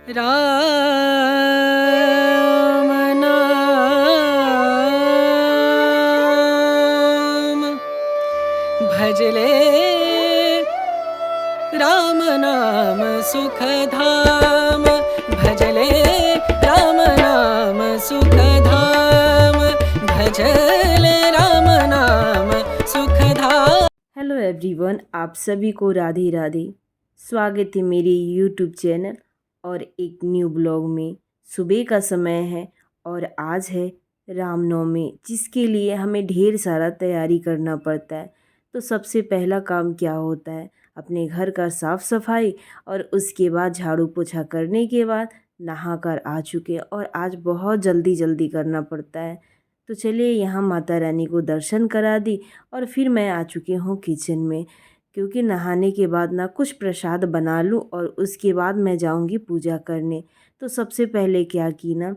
राम नाम भजले राम नाम सुखधाम भजले राम नाम सुखधाम भजले राम नाम सुखधाम। हेलो एवरीवन, आप सभी को राधे राधे। स्वागत है मेरे यूट्यूब चैनल और एक न्यू ब्लॉग में। सुबह का समय है और आज है रामनवमी, जिसके लिए हमें ढेर सारा तैयारी करना पड़ता है। तो सबसे पहला काम क्या होता है, अपने घर का साफ़ सफाई, और उसके बाद झाड़ू पोछा करने के बाद नहा कर आ चुके। और आज बहुत जल्दी जल्दी करना पड़ता है। तो चलिए यहाँ माता रानी को दर्शन करा दी और फिर मैं आ चुकी हूँ किचन में, क्योंकि नहाने के बाद ना कुछ प्रसाद बना लूँ और उसके बाद मैं जाऊँगी पूजा करने। तो सबसे पहले क्या की ना,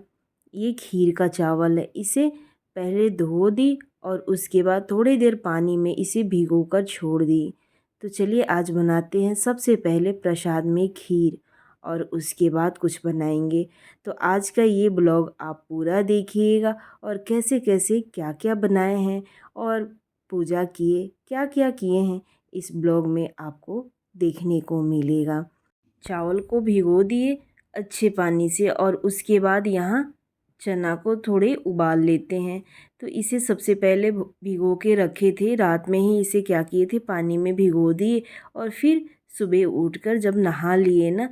ये खीर का चावल है, इसे पहले धो दी और उसके बाद थोड़ी देर पानी में इसे भिगो कर छोड़ दी। तो चलिए आज बनाते हैं सबसे पहले प्रसाद में खीर, और उसके बाद कुछ बनाएंगे। तो आज का ये ब्लॉग आप पूरा देखिएगा और कैसे कैसे क्या क्या बनाए हैं और पूजा किए, क्या क्या किए हैं, इस ब्लॉग में आपको देखने को मिलेगा। चावल को भिगो दिए अच्छे पानी से और उसके बाद यहाँ चना को थोड़े उबाल लेते हैं। तो इसे सबसे पहले भिगो के रखे थे, रात में ही इसे क्या किए थे, पानी में भिगो दिए। और फिर सुबह उठकर जब नहा लिए ना,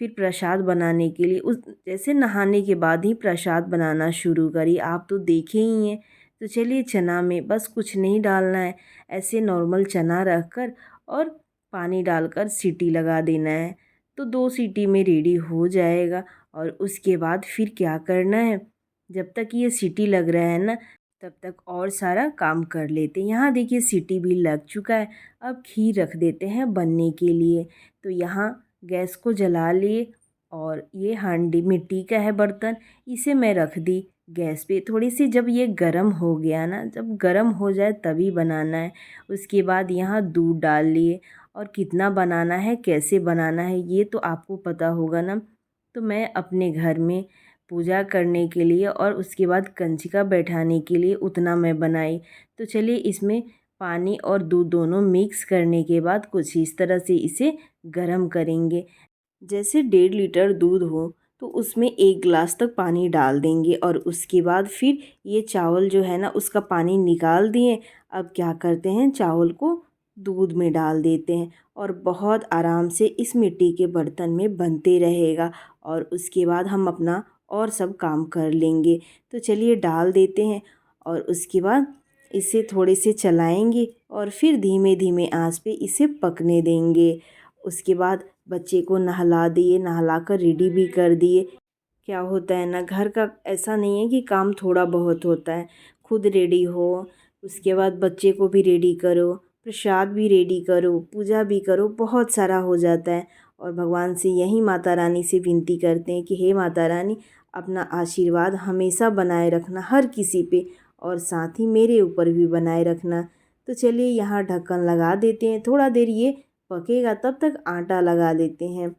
फिर प्रसाद बनाने के लिए उस जैसे नहाने के बाद ही प्रसाद बनाना शुरू करी। आप तो देखे ही हैं। तो चलिए चना में बस कुछ नहीं डालना है, ऐसे नॉर्मल चना रख कर और पानी डालकर सीटी लगा देना है। तो 2 सीटी में रेडी हो जाएगा। और उसके बाद फिर क्या करना है, जब तक ये सीटी लग रहा है ना, तब तक और सारा काम कर लेते हैं। यहाँ देखिए सीटी भी लग चुका है। अब खीर रख देते हैं बनने के लिए। तो यहाँ गैस को जला लिए और ये हांडी मिट्टी का है बर्तन, इसे मैं रख दी गैस पे। थोड़ी सी जब ये गर्म हो गया ना, जब गर्म हो जाए तभी बनाना है। उसके बाद यहाँ दूध डाल लिए, और कितना बनाना है, कैसे बनाना है, ये तो आपको पता होगा ना। तो मैं अपने घर में पूजा करने के लिए और उसके बाद कंजिका बैठाने के लिए उतना मैं बनाई। तो चलिए इसमें पानी और दूध दोनों मिक्स करने के बाद कुछ इस तरह से इसे गरम करेंगे। जैसे 1.5 लीटर दूध हो तो उसमें 1 गिलास तक पानी डाल देंगे, और उसके बाद फिर ये चावल जो है ना, उसका पानी निकाल दिए। अब क्या करते हैं, चावल को दूध में डाल देते हैं और बहुत आराम से इस मिट्टी के बर्तन में बनते रहेगा। और उसके बाद हम अपना और सब काम कर लेंगे। तो चलिए डाल देते हैं और उसके बाद इसे थोड़े से चलाएंगे और फिर धीमे धीमे आंच पे इसे पकने देंगे। उसके बाद बच्चे को नहला दिए, नहला कर रेडी भी कर दिए। क्या होता है ना, घर का ऐसा नहीं है कि काम थोड़ा बहुत होता है। खुद रेडी हो, उसके बाद बच्चे को भी रेडी करो, प्रसाद भी रेडी करो, पूजा भी करो, बहुत सारा हो जाता है। और भगवान से यही माता रानी से विनती करते हैं कि हे माता रानी, अपना आशीर्वाद हमेशा बनाए रखना हर किसी पे, और साथ ही मेरे ऊपर भी बनाए रखना। तो चलिए यहाँ ढक्कन लगा देते हैं, थोड़ा देर ये पकेगा, तब तक आटा लगा देते हैं।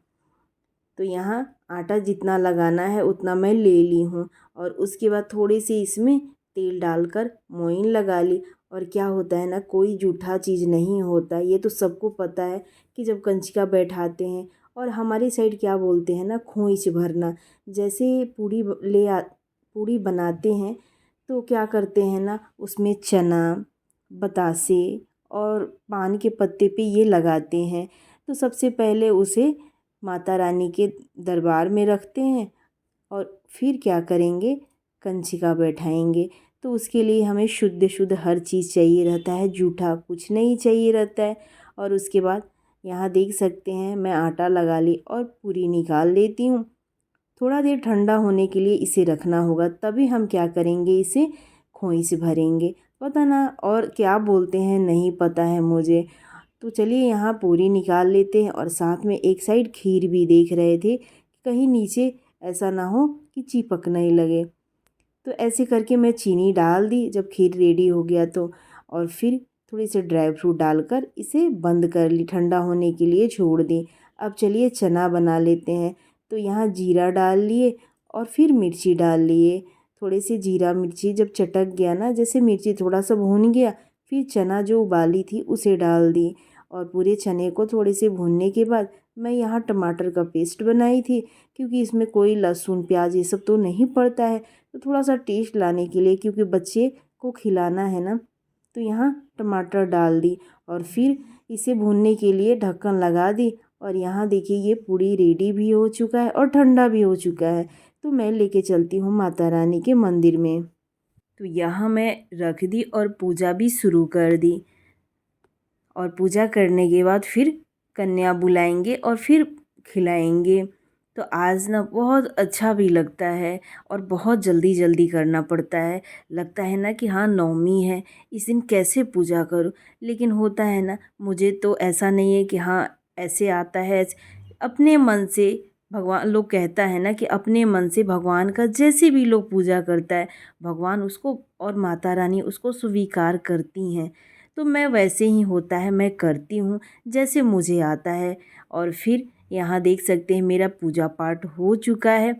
तो यहाँ आटा जितना लगाना है उतना मैं ले ली हूँ, और उसके बाद थोड़ी सी इसमें तेल डालकर मोइन लगा ली। और क्या होता है ना, कोई जूठा चीज़ नहीं होता, ये तो सबको पता है कि जब कंचिका बैठाते हैं, और हमारी साइड क्या बोलते हैं ना, खोइच भरना। जैसे पूड़ी बनाते हैं तो क्या करते हैं ना, उसमें चना, बतासे और पान के पत्ते पे ये लगाते हैं। तो सबसे पहले उसे माता रानी के दरबार में रखते हैं और फिर क्या करेंगे, कंचिका बैठाएंगे। तो उसके लिए हमें शुद्ध शुद्ध हर चीज़ चाहिए रहता है, जूठा कुछ नहीं चाहिए रहता है। और उसके बाद यहाँ देख सकते हैं मैं आटा लगा ली और पूरी निकाल लेती हूँ। थोड़ा देर ठंडा होने के लिए इसे रखना होगा, तभी हम क्या करेंगे, इसे खोई से भरेंगे। पता ना और क्या बोलते हैं, नहीं पता है मुझे। तो चलिए यहाँ पूरी निकाल लेते हैं, और साथ में एक साइड खीर भी देख रहे थे, कहीं नीचे ऐसा ना हो कि चिपकने लगे। तो ऐसे करके मैं चीनी डाल दी जब खीर रेडी हो गया तो, और फिर थोड़ी सी ड्राई फ्रूट डालकर इसे बंद कर ली, ठंडा होने के लिए छोड़ दी। अब चलिए चना बना लेते हैं। तो यहाँ जीरा डाल लिए और फिर मिर्ची डाल लिए। थोड़े से जीरा मिर्ची जब चटक गया ना, जैसे मिर्ची थोड़ा सा भून गया, फिर चना जो उबाली थी उसे डाल दी और पूरे चने को थोड़े से भूनने के बाद मैं यहाँ टमाटर का पेस्ट बनाई थी, क्योंकि इसमें कोई लहसुन प्याज ये सब तो नहीं पड़ता है, तो थोड़ा सा टेस्ट लाने के लिए, क्योंकि बच्चे को खिलाना है ना, तो यहाँ टमाटर डाल दी और फिर इसे भूनने के लिए ढक्कन लगा दी। और यहाँ देखिए ये पूरी रेडी भी हो चुका है और ठंडा भी हो चुका है। तो मैं लेके चलती हूँ माता रानी के मंदिर में। तो यहाँ मैं रख दी और पूजा भी शुरू कर दी। और पूजा करने के बाद फिर कन्या बुलाएंगे और फिर खिलाएंगे। तो आज ना बहुत अच्छा भी लगता है और बहुत जल्दी जल्दी करना पड़ता है। लगता है ना कि हाँ नवमी है, इस दिन कैसे पूजा करूँ, लेकिन होता है ना, मुझे तो ऐसा नहीं है कि हाँ ऐसे आता है। अपने मन से भगवान, लोग कहता है ना कि अपने मन से भगवान का जैसे भी लोग पूजा करता है, भगवान उसको और माता रानी उसको स्वीकार करती हैं। तो मैं वैसे ही होता है, मैं करती हूँ जैसे मुझे आता है। और फिर यहाँ देख सकते हैं मेरा पूजा पाठ हो चुका है।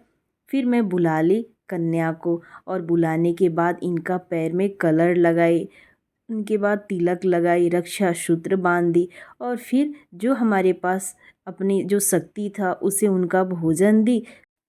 फिर मैं बुला ली कन्या को और बुलाने के बाद इनका पैर में कलर लगाई, उनके बाद तिलक लगाई, रक्षा सूत्र बांध दी और फिर जो हमारे पास अपनी जो शक्ति था उसे उनका भोजन दी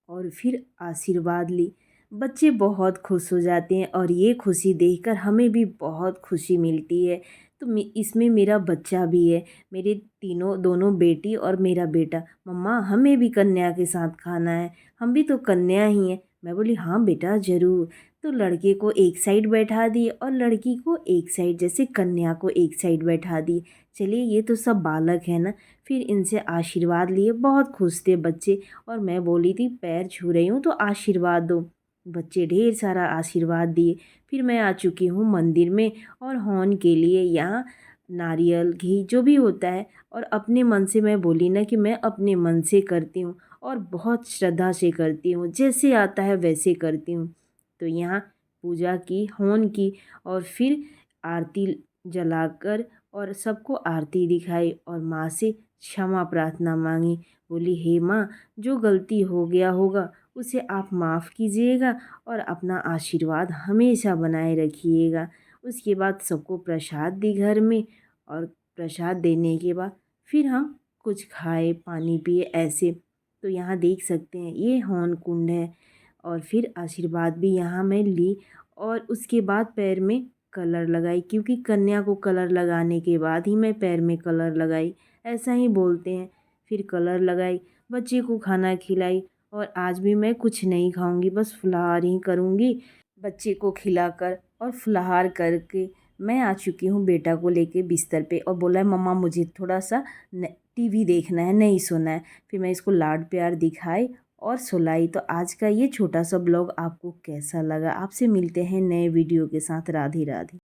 और फिर आशीर्वाद ली। बच्चे बहुत खुश हो जाते हैं और ये खुशी देखकर हमें भी बहुत खुशी मिलती है। तो इसमें मेरा बच्चा भी है, मेरे तीनों दोनों बेटी और मेरा बेटा, मम्मा हमें भी कन्या के साथ खाना है, हम भी तो कन्या ही हैं। मैं बोली हाँ बेटा ज़रूर। तो लड़के को एक साइड बैठा दिए और लड़की को एक साइड, जैसे कन्या को एक साइड बैठा दी। चलिए ये तो सब बालक है ना। फिर इनसे आशीर्वाद लिए, बहुत खुश थे बच्चे। और मैं बोली थी पैर छू रही हूँ तो आशीर्वाद दो। बच्चे ढेर सारा आशीर्वाद दिए। फिर मैं आ चुकी हूँ मंदिर में और हवन के लिए यहाँ नारियल घी जो भी होता है, और अपने मन से मैं बोली ना कि मैं अपने मन से करती हूँ और बहुत श्रद्धा से करती हूँ, जैसे आता है वैसे करती हूँ। तो यहाँ पूजा की, हवन की और फिर आरती जलाकर और सबको आरती दिखाई और माँ से क्षमा प्रार्थना मांगी। बोली हे माँ, जो गलती हो गया होगा उसे आप माफ़ कीजिएगा और अपना आशीर्वाद हमेशा बनाए रखिएगा। उसके बाद सबको प्रसाद दी घर में और प्रसाद देने के बाद फिर हम कुछ खाए, पानी पिए ऐसे। तो यहाँ देख सकते हैं ये हवन कुंड है। और फिर आशीर्वाद भी यहाँ मैं ली और उसके बाद पैर में कलर लगाई, क्योंकि कन्या को कलर लगाने के बाद ही मैं पैर में कलर लगाई, ऐसा ही बोलते हैं। फिर कलर लगाई, बच्चे को खाना खिलाई और आज भी मैं कुछ नहीं खाऊंगी, बस फलाहार ही करूंगी। बच्चे को खिलाकर और फलाहार करके मैं आ चुकी हूँ बेटा को लेके बिस्तर पे और बोला है मम्मा मुझे थोड़ा सा टीवी देखना है, नहीं सोना है। फिर मैं इसको लाड प्यार दिखाई और सुलाई। तो आज का ये छोटा सा ब्लॉग आपको कैसा लगा? आपसे मिलते हैं नए वीडियो के साथ। राधे राधे।